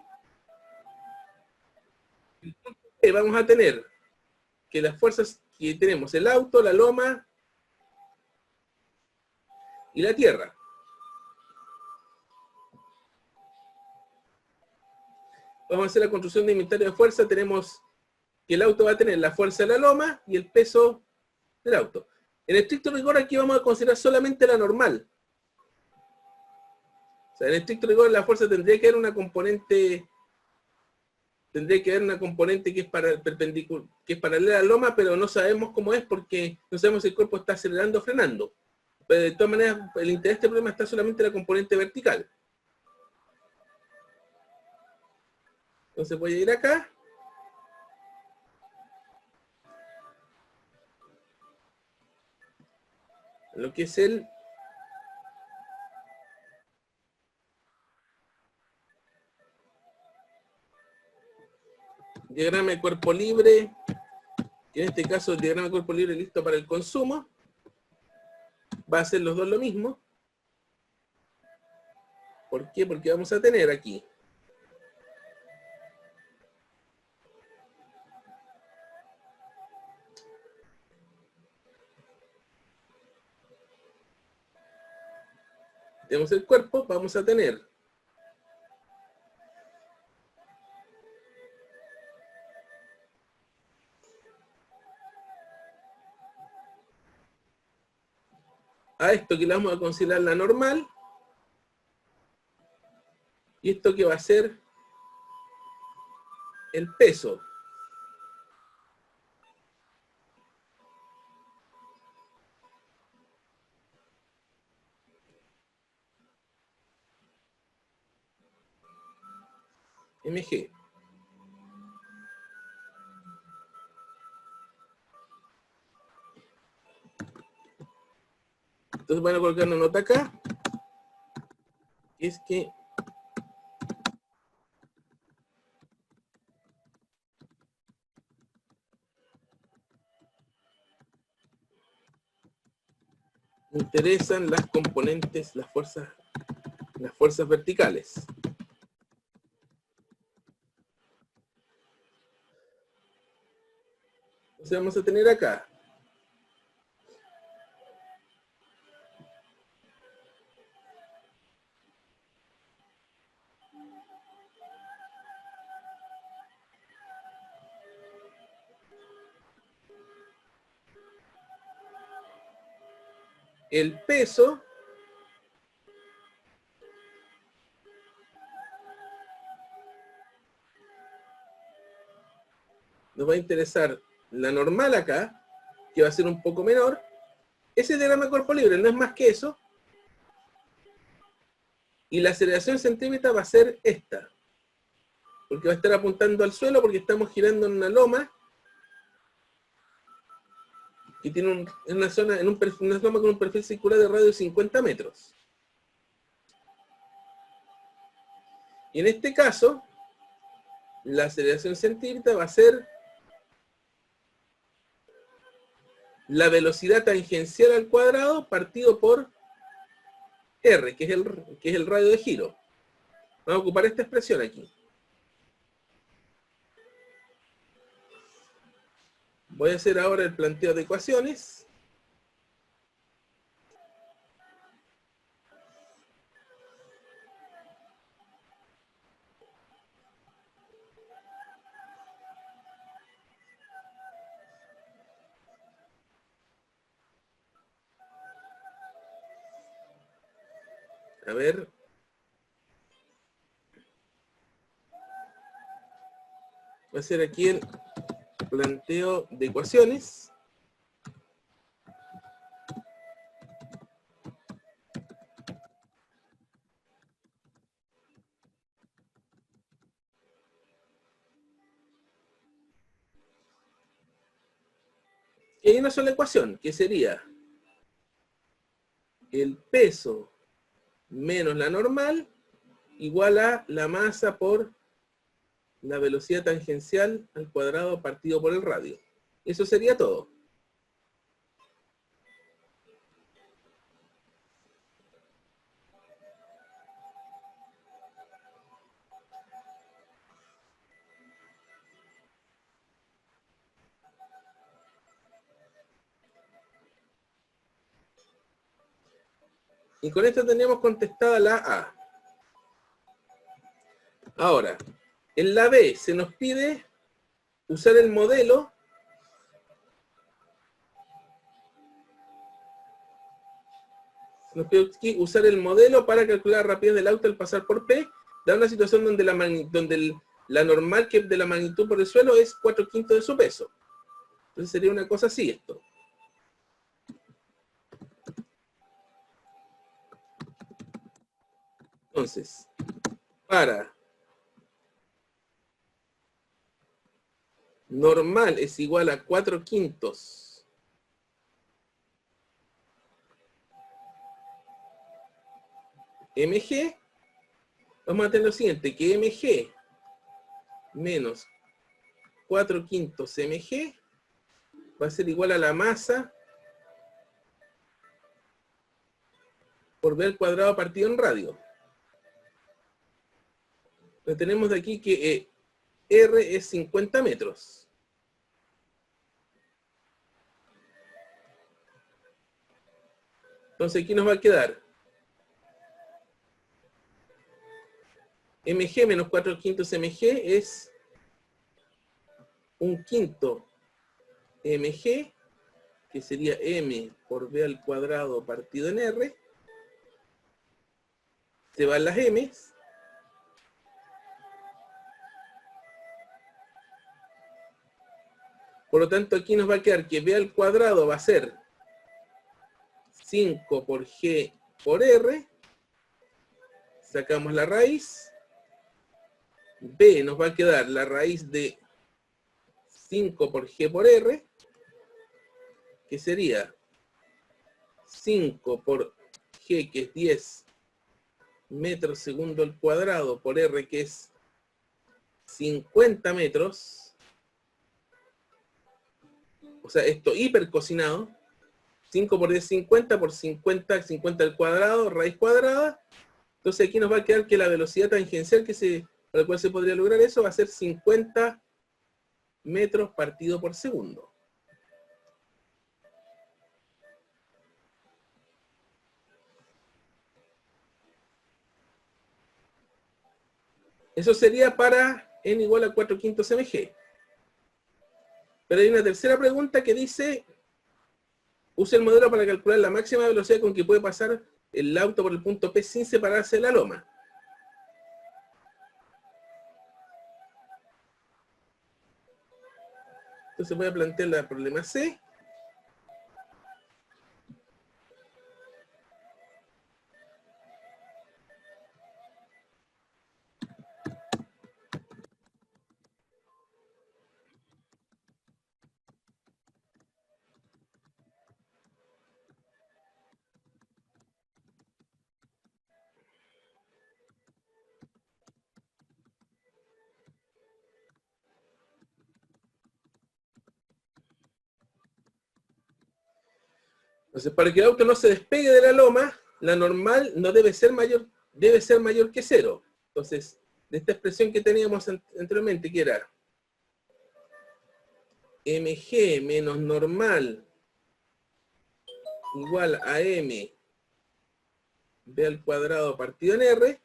El punto P vamos a tener que las fuerzas que tenemos, el auto, la loma y la tierra. Vamos a hacer la construcción de inventario de fuerza. Tenemos que el auto va a tener la fuerza de la loma y el peso del auto. En estricto rigor aquí vamos a considerar solamente la normal. O sea, en estricto rigor la fuerza tendría que haber una componente, que es perpendicular, que es paralela a la loma, pero no sabemos cómo es porque no sabemos si el cuerpo está acelerando o frenando. Pero de todas maneras, el interés de este problema está solamente en la componente vertical. Entonces voy a ir acá. Lo que es el diagrama de cuerpo libre, que en este caso el diagrama de cuerpo libre listo para el consumo. Va a ser los dos lo mismo. ¿Por qué? Porque vamos a tener aquí tenemos el cuerpo, vamos a tener a esto que le vamos a considerar la normal, y esto que va a ser el peso. MG. Entonces van a colocar una nota acá, que es que me interesan las componentes, las fuerzas verticales. Entonces vamos a tener acá el peso nos va a interesar la normal acá, que va a ser un poco menor. Ese diagrama de cuerpo libre no es más que eso. Y la aceleración centímetra va a ser esta. Porque va a estar apuntando al suelo porque estamos girando en una loma que tiene una loma con un perfil circular de radio de 50 metros. Y en este caso, la aceleración centímetra va a ser la velocidad tangencial al cuadrado partido por R, que es el radio de giro. Vamos a ocupar esta expresión aquí. Voy a hacer ahora el planteo de ecuaciones. A ver. Voy a hacer aquí el planteo de ecuaciones. Y hay una sola ecuación, que sería el peso menos la normal igual a la masa por la velocidad tangencial al cuadrado partido por el radio. Eso sería todo. Y con esto tenemos contestada la A. Ahora, en la B se nos pide usar el modelo para calcular la rapidez del auto al pasar por P, da una situación donde la normal que de la magnitud por el suelo es 4/5 de su peso. Entonces sería una cosa así esto. Entonces, para normal es igual a 4/5 mg, vamos a tener lo siguiente, que mg menos 4/5 mg va a ser igual a la masa por b al cuadrado partido en radio. Entonces tenemos de aquí que R es 50 metros. Entonces aquí nos va a quedar mg menos 4/5 mg es 1/5 mg, que sería m por b al cuadrado partido en r. Se van las m's. Por lo tanto, aquí nos va a quedar que b al cuadrado va a ser 5 por g por r. Sacamos la raíz. B nos va a quedar la raíz de 5 por g por r, que sería 5 por g, que es 10 metros segundo al cuadrado, por r, que es 50 metros. O sea, esto hipercocinado. 5 por 10, 50 por 50, 50 al cuadrado, raíz cuadrada. Entonces aquí nos va a quedar que la velocidad tangencial para la cual se podría lograr eso va a ser 50 metros partido por segundo. Eso sería para n igual a 4/5 mg. Pero hay una tercera pregunta que dice, use el modelo para calcular la máxima velocidad con que puede pasar el auto por el punto P sin separarse de la loma. Entonces voy a plantear el problema C. Entonces, para que el auto no se despegue de la loma, la normal no debe ser mayor que 0. Entonces, de esta expresión que teníamos anteriormente, que era mg menos normal igual a m b al cuadrado partido en r,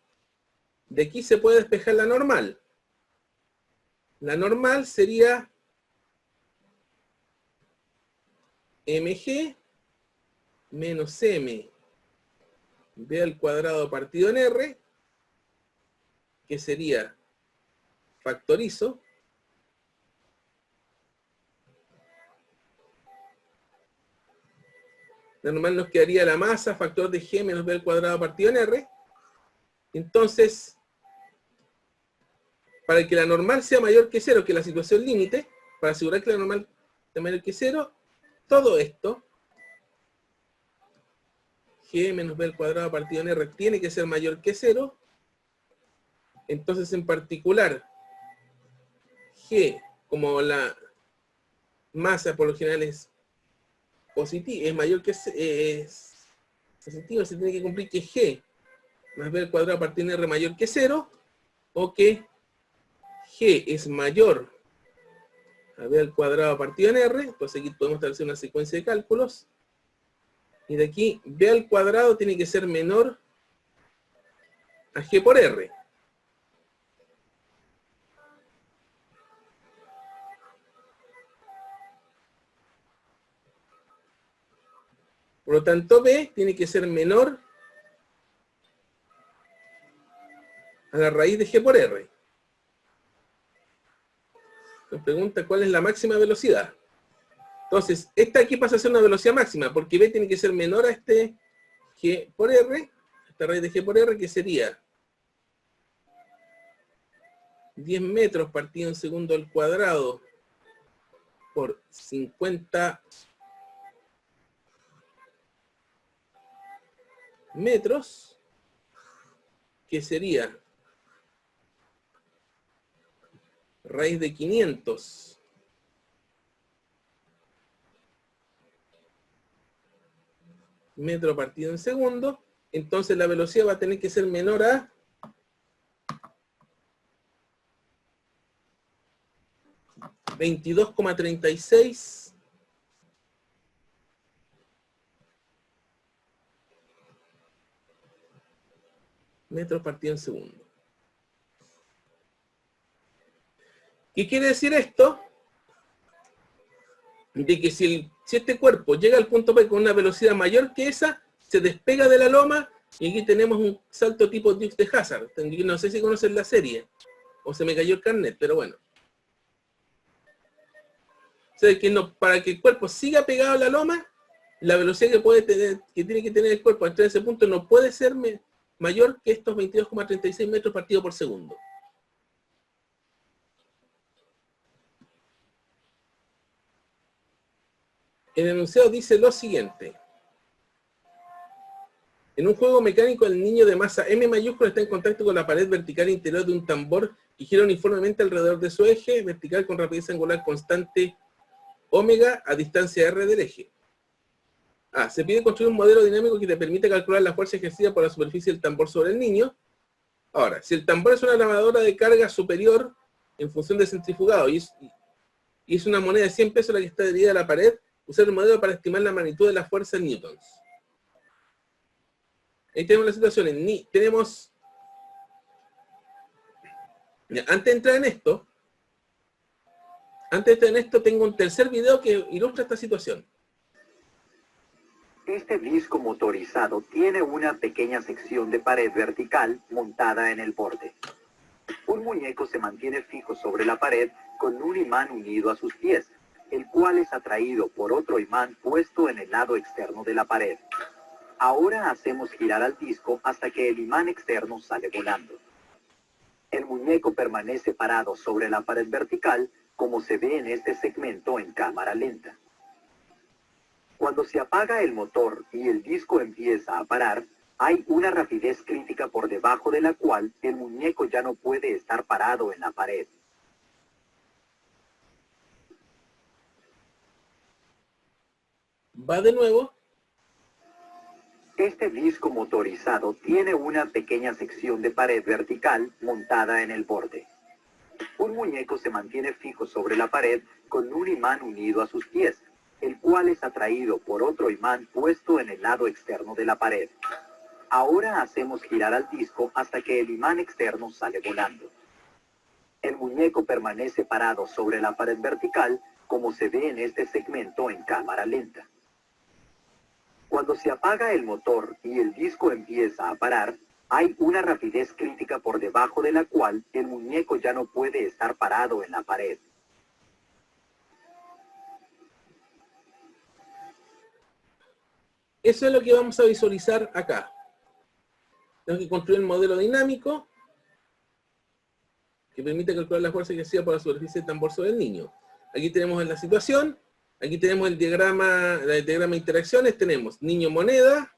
de aquí se puede despejar la normal. La normal sería mg menos m b al cuadrado partido en r, que sería, factorizo, la normal nos quedaría la masa, factor de g menos b al cuadrado partido en r. Entonces, para que la normal sea mayor que 0, que es la situación límite, para asegurar que la normal sea mayor que 0, todo esto, g menos b al cuadrado partido en r, tiene que ser mayor que 0. Entonces, en particular, g, como la masa por lo general es positiva, es mayor que es positivo, se tiene que cumplir que g más b al cuadrado partido en r mayor que 0, o que g es mayor a b al cuadrado partido en r. Entonces aquí podemos establecer una secuencia de cálculos. Y de aquí, B al cuadrado tiene que ser menor a G por R. Por lo tanto, B tiene que ser menor a la raíz de G por R. Nos pregunta cuál es la máxima velocidad. Entonces, esta aquí pasa a ser una velocidad máxima, porque B tiene que ser menor a este G por R, esta raíz de G por R, que sería 10 metros partido en segundo al cuadrado por 50 metros, que sería raíz de 500 metros partido en segundo. Entonces la velocidad va a tener que ser menor a 22,36 metros partido en segundo. ¿Qué quiere decir esto? De que si este cuerpo llega al punto P con una velocidad mayor que esa, se despega de la loma, y aquí tenemos un salto tipo Dukes de Hazzard. No sé si conocen la serie, o se me cayó el carnet, pero bueno. O sea, que no, para que el cuerpo siga pegado a la loma, la velocidad que puede tener, que tiene que tener el cuerpo hasta ese punto no puede ser mayor que estos 22,36 metros partido por segundo. El enunciado dice lo siguiente. En un juego mecánico, el niño de masa M mayúscula está en contacto con la pared vertical interior de un tambor que gira uniformemente alrededor de su eje vertical con rapidez angular constante omega a distancia r del eje. Se pide construir un modelo dinámico que te permite calcular la fuerza ejercida por la superficie del tambor sobre el niño. Ahora, si el tambor es una lavadora de carga superior en función de centrifugado y es una moneda de 100 pesos la que está adherida a la pared, usar el modelo para estimar la magnitud de la fuerza en newtons. Ahí tenemos la situación. Tenemos... Antes de entrar en esto, tengo un tercer video que ilustra esta situación. Este disco motorizado tiene una pequeña sección de pared vertical montada en el borde. Un muñeco se mantiene fijo sobre la pared con un imán unido a sus pies, el cual es atraído por otro imán puesto en el lado externo de la pared. Ahora hacemos girar al disco hasta que el imán externo sale volando. El muñeco permanece parado sobre la pared vertical, como se ve en este segmento en cámara lenta. Cuando se apaga el motor y el disco empieza a parar, hay una rapidez crítica por debajo de la cual el muñeco ya no puede estar parado en la pared. Va de nuevo. Este disco motorizado tiene una pequeña sección de pared vertical montada en el borde. Un muñeco se mantiene fijo sobre la pared con un imán unido a sus pies, el cual es atraído por otro imán puesto en el lado externo de la pared. Ahora hacemos girar al disco hasta que el imán externo sale volando. El muñeco permanece parado sobre la pared vertical, como se ve en este segmento en cámara lenta. Cuando se apaga el motor y el disco empieza a parar, hay una rapidez crítica por debajo de la cual el muñeco ya no puede estar parado en la pared. Eso es lo que vamos a visualizar acá. Tengo que construir un modelo dinámico que permite calcular la fuerza ejercida por la superficie del tambor sobre el niño. Aquí tenemos la situación, aquí tenemos el diagrama de interacciones, tenemos niño moneda,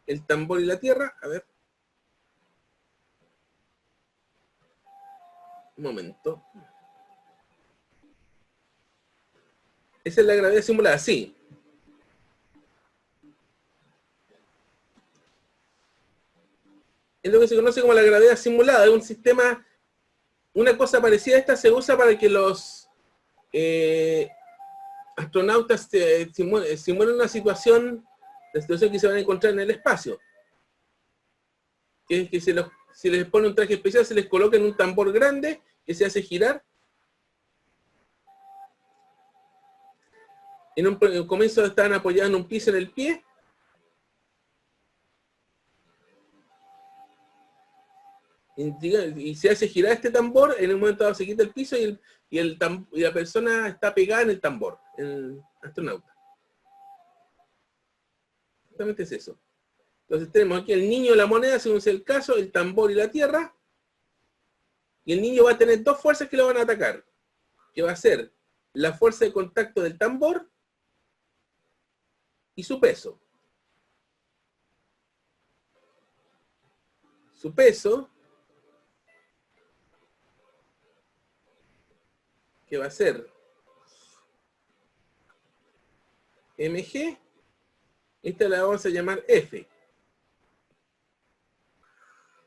el tambor y la tierra. A ver. Un momento. Esa es la gravedad simulada, sí. Es lo que se conoce como la gravedad simulada. Es un sistema, una cosa parecida a esta se usa para que los astronautas simulen una situación la situación que se van a encontrar en el espacio. Que es que se les pone un traje especial, se les coloca en un tambor grande que se hace girar. En un comienzo estaban apoyados en un piso en el pie. Y se hace girar este tambor, en un momento dado se quita el piso y la persona está pegada en el tambor, el astronauta. Exactamente es eso. Entonces tenemos aquí el niño, la moneda, según sea el caso, el tambor y la tierra. Y el niño va a tener dos fuerzas que lo van a atacar. Que va a ser la fuerza de contacto del tambor y su peso. Su peso, que va a ser mg, esta la vamos a llamar F.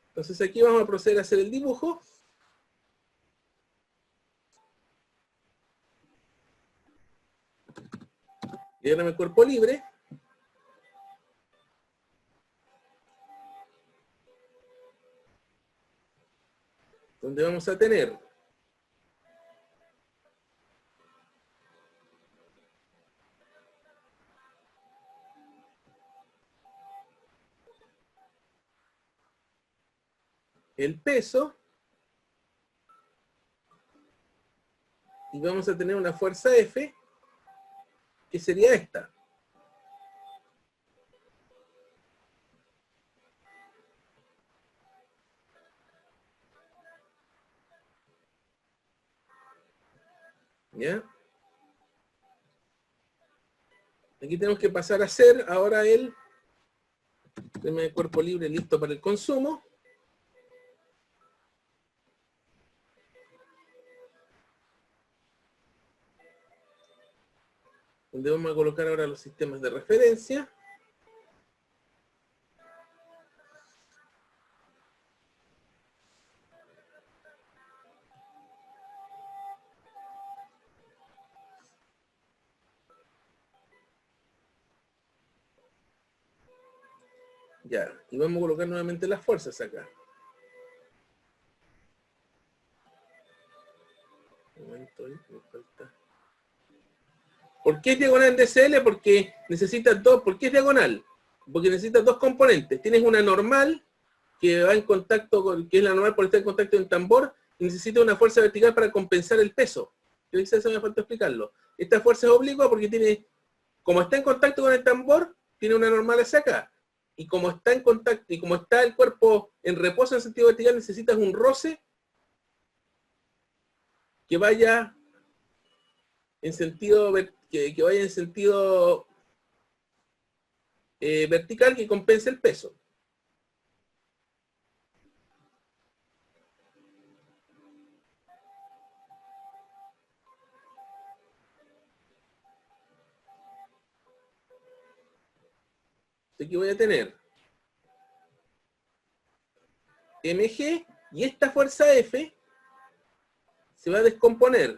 Entonces aquí vamos a proceder a hacer el dibujo. Diagrama de cuerpo libre. Donde vamos a tener el peso y vamos a tener una fuerza F que sería esta. ¿Ya? Aquí tenemos que pasar a hacer ahora el tema de cuerpo libre listo para el consumo. Donde vamos a colocar ahora los sistemas de referencia. Ya, y vamos a colocar nuevamente las fuerzas acá. Un momento, me falta. ¿Por qué es diagonal en DCL? Porque necesitas dos. ¿Por qué es diagonal? Porque necesitas dos componentes. Tienes una normal que va en contacto con, que es la normal por estar en contacto en un tambor, y necesita una fuerza vertical para compensar el peso. Yo quizás eso me falta explicarlo. Esta fuerza es oblicua porque tiene, como está en contacto con el tambor, tiene una normal hacia acá. Y como está en contacto, y como está el cuerpo en reposo en sentido vertical, necesitas un roce que vaya en sentido que vaya en sentido vertical que compense el peso. Aquí voy a tener mg y esta fuerza F se va a descomponer.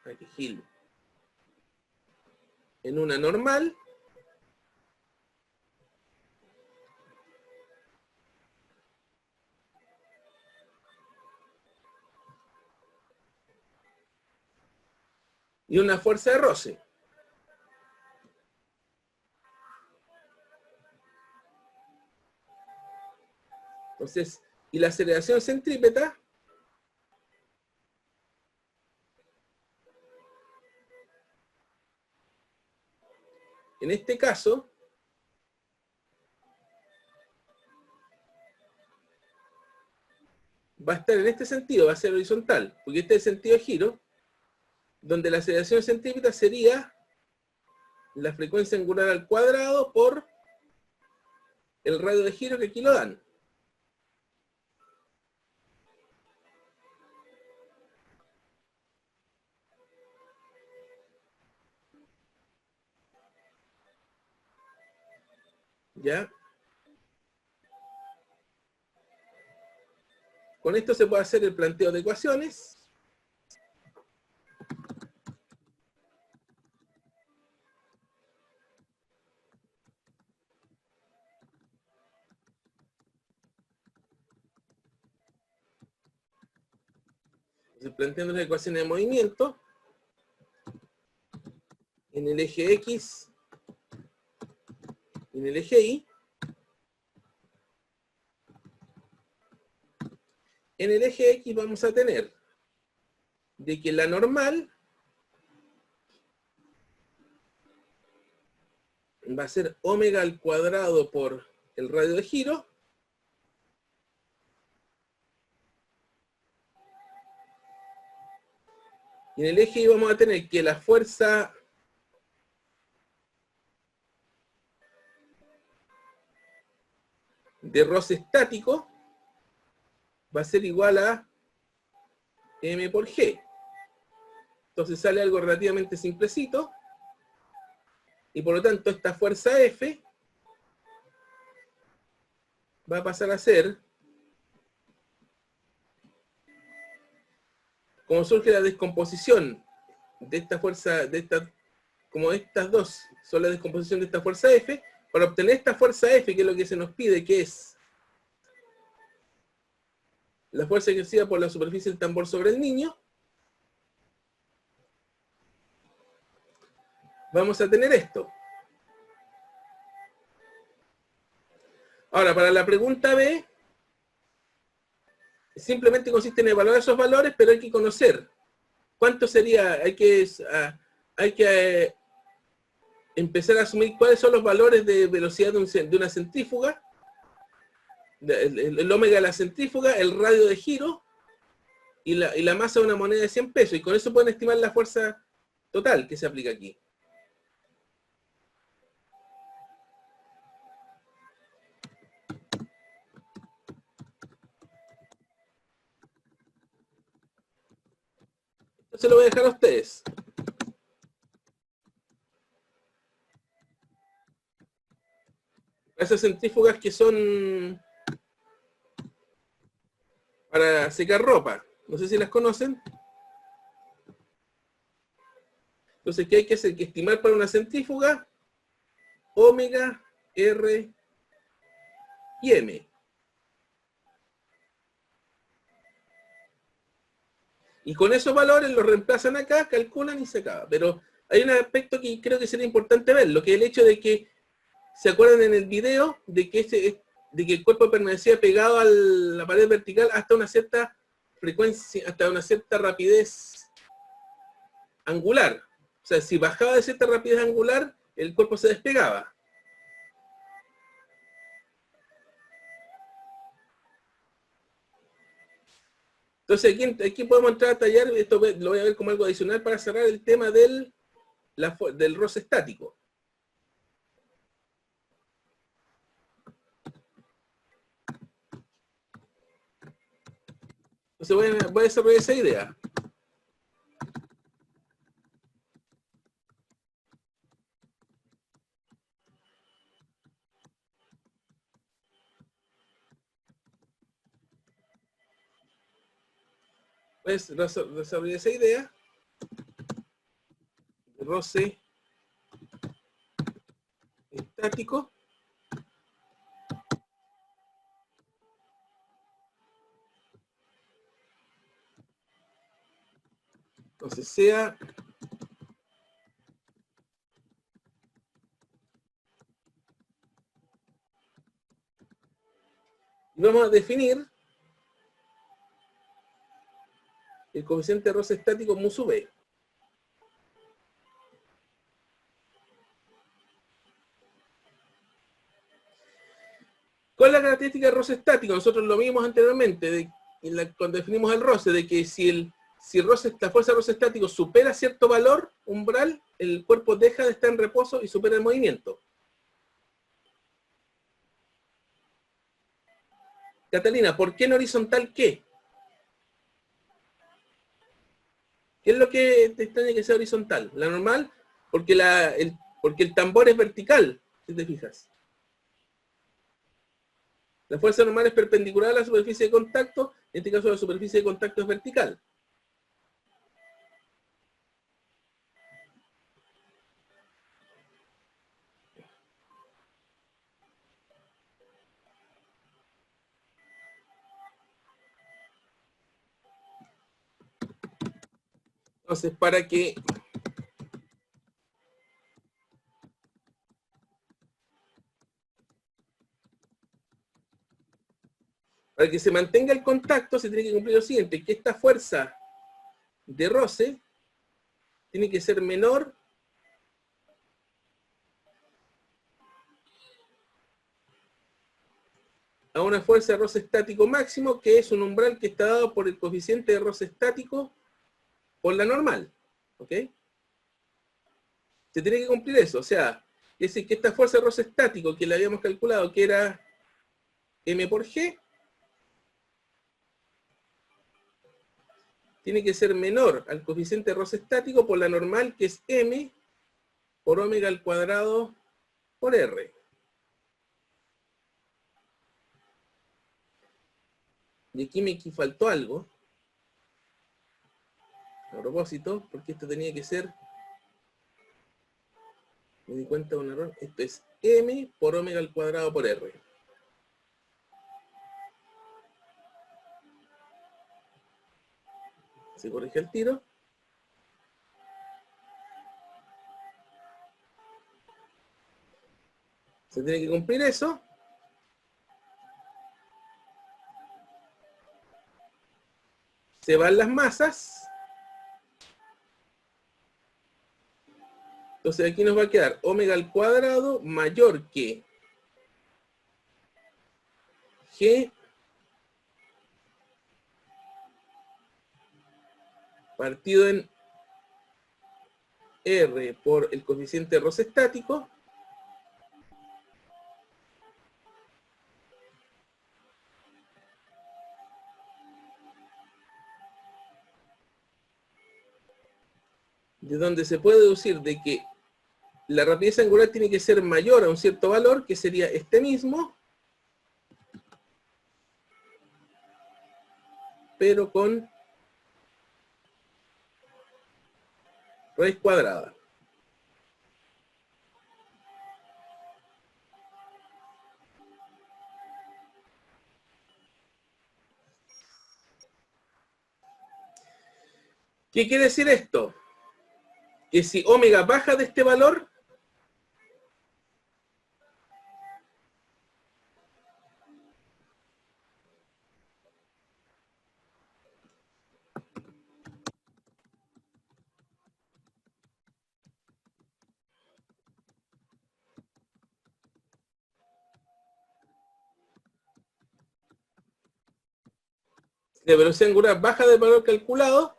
Aquí gil. En una normal y una fuerza de roce. Entonces, y la aceleración centrípeta en este caso va a estar en este sentido, va a ser horizontal, porque este es el sentido de giro, donde la aceleración centrípeta sería la frecuencia angular al cuadrado por el radio de giro que aquí lo dan. ¿Ya? Con esto se puede hacer el planteo de ecuaciones. Entonces, planteando las ecuaciones de movimiento, en el eje X, en el eje Y, en el eje X vamos a tener de que la normal va a ser omega al cuadrado por el radio de giro, y en el eje Y vamos a tener que la fuerza de roce estático va a ser igual a m por g. Entonces sale algo relativamente simplecito, y por lo tanto esta fuerza F va a pasar a ser, como surge la descomposición de esta fuerza, como estas dos son la descomposición de esta fuerza F, para obtener esta fuerza F, que es lo que se nos pide, que es la fuerza ejercida por la superficie del tambor sobre el niño, vamos a tener esto. Ahora, para la pregunta B, simplemente consiste en evaluar esos valores, pero hay que conocer cuánto sería, hay que empezar a asumir cuáles son los valores de velocidad de una centrífuga, el omega de la centrífuga, el radio de giro y la masa de una moneda de 100 pesos. Y con eso pueden estimar la fuerza total que se aplica aquí. Entonces lo voy a dejar a ustedes. Esas centrífugas que son para secar ropa. No sé si las conocen. Entonces, ¿qué hay que hacer? Que estimar para una centrífuga omega, R y M. Y con esos valores los reemplazan acá, calculan y se acaba. Pero hay un aspecto que creo que sería importante ver, lo que es el hecho de que, ¿se acuerdan en el video? De que el cuerpo permanecía pegado a la pared vertical hasta una cierta frecuencia, hasta una cierta rapidez angular. O sea, si bajaba de cierta rapidez angular, el cuerpo se despegaba. Entonces aquí podemos entrar a tallar, esto lo voy a ver como algo adicional para cerrar el tema del roce estático. Entonces voy a desarrollar esa idea. Pues desarrollar esa idea. Roce estático. Entonces sea y vamos a definir el coeficiente de roce estático mu sub b. ¿Cuál es la característica del roce estático? Nosotros lo vimos anteriormente, cuando definimos el roce, de que si la fuerza de roce estático supera cierto valor umbral, el cuerpo deja de estar en reposo y supera el movimiento. Catalina, ¿por qué en horizontal qué? ¿Qué es lo que te extraña que sea horizontal? La normal, porque el tambor es vertical, si te fijas. La fuerza normal es perpendicular a la superficie de contacto, en este caso la superficie de contacto es vertical. Entonces, para que se mantenga el contacto, se tiene que cumplir lo siguiente, que esta fuerza de roce tiene que ser menor a una fuerza de roce estático máximo, que es un umbral que está dado por el coeficiente de roce estático por la normal. ¿Ok? Se tiene que cumplir eso, o sea, es decir, que esta fuerza de roce estático que le habíamos calculado, que era M por G, tiene que ser menor al coeficiente de roce estático por la normal, que es M por omega al cuadrado por R. Y aquí me faltó algo. A propósito, porque esto tenía que ser... Me di cuenta de un error. Esto es M por omega al cuadrado por R. Se corrige el tiro. Se tiene que cumplir eso. Se van las masas. Entonces aquí nos va a quedar omega al cuadrado mayor que G partido en R por el coeficiente de roce estático de donde se puede deducir de que la rapidez angular tiene que ser mayor a un cierto valor, que sería este mismo, pero con raíz cuadrada. ¿Qué quiere decir esto? Que si omega baja de este valor, la velocidad angular baja del valor calculado,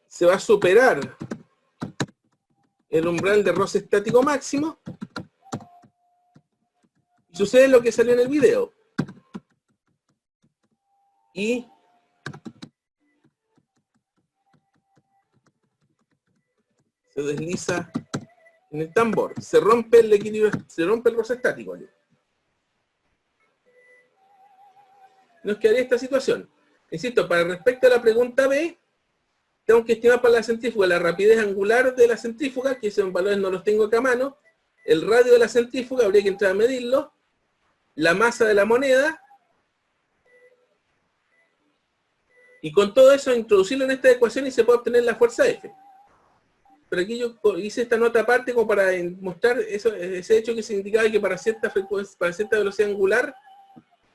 se va a superar el umbral de roce estático máximo y sucede lo que salió en el video. Y se desliza en el tambor, se rompe el equilibrio, se rompe el roce estático. Nos quedaría esta situación. Insisto, para respecto a la pregunta B, tengo que estimar para la centrífuga la rapidez angular de la centrífuga, que esos valores no los tengo acá a mano, el radio de la centrífuga, habría que entrar a medirlo, la masa de la moneda, y con todo eso introducirlo en esta ecuación y se puede obtener la fuerza F. Pero aquí yo hice esta nota aparte como para mostrar ese hecho que se indicaba que para cierta frecuencia, para cierta velocidad angular,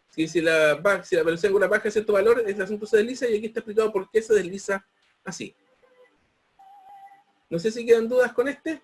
si la velocidad angular baja a cierto valor, el asunto se desliza, y aquí está explicado por qué se desliza así. No sé si quedan dudas con este.